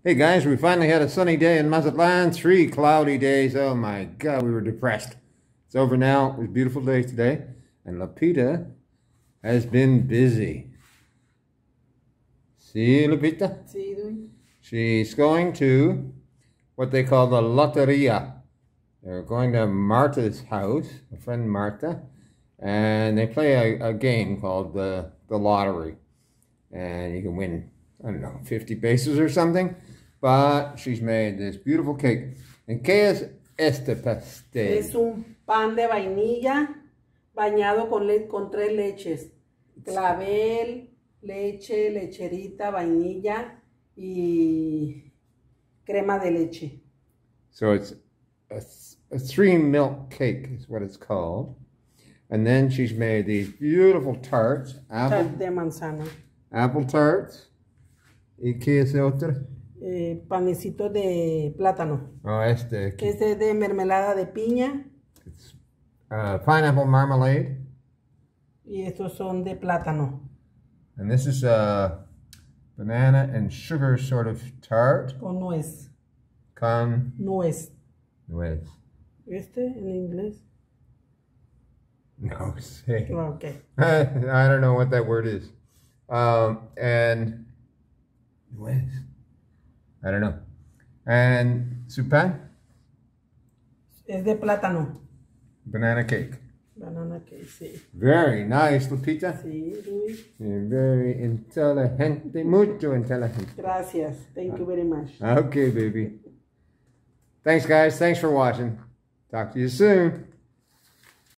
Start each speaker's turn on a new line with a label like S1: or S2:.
S1: Hey guys, we finally had a sunny day in Mazatlan. 3 cloudy days. Oh my God, we were depressed. It's over now. It was a beautiful day today. And Lupita has been busy. See, Lupita?
S2: Sí, Dwight.
S1: She's going to what they call the Lotteria. They're going to Marta's house, a friend Marta, and they play a game called the lottery. And you can win, I don't know, 50 pesos or something. But she's made this beautiful cake. ¿En qué es este pastel?
S2: Es un pan de vainilla bañado con 3 leches. Clavel, leche, lecherita, vainilla y crema de leche.
S1: So it's a 3 milk cake is what it's called. And then she's made these beautiful tarts.
S2: Tart de manzana.
S1: Apple tarts. ¿Y qué es otro?
S2: Panecito de plátano.
S1: Oh, este.
S2: Este es de mermelada de piña.
S1: It's pineapple marmalade.
S2: Y estos son de plátano.
S1: And this is a banana and sugar sort of tart.
S2: Con nuez.
S1: Con
S2: Nuez.
S1: nuez.
S2: ¿Este en inglés?
S1: No sé.
S2: Okay.
S1: I don't know what that word is. And nuez. I don't know. And su pan?
S2: Es de plátano.
S1: Banana cake.
S2: Banana cake, sí.
S1: Very nice, Lupita.
S2: Sí, Luis.
S1: Very inteligente, mucho inteligente.
S2: Gracias. Thank you very much.
S1: Okay, baby. Thanks, guys. Thanks for watching. Talk to you soon.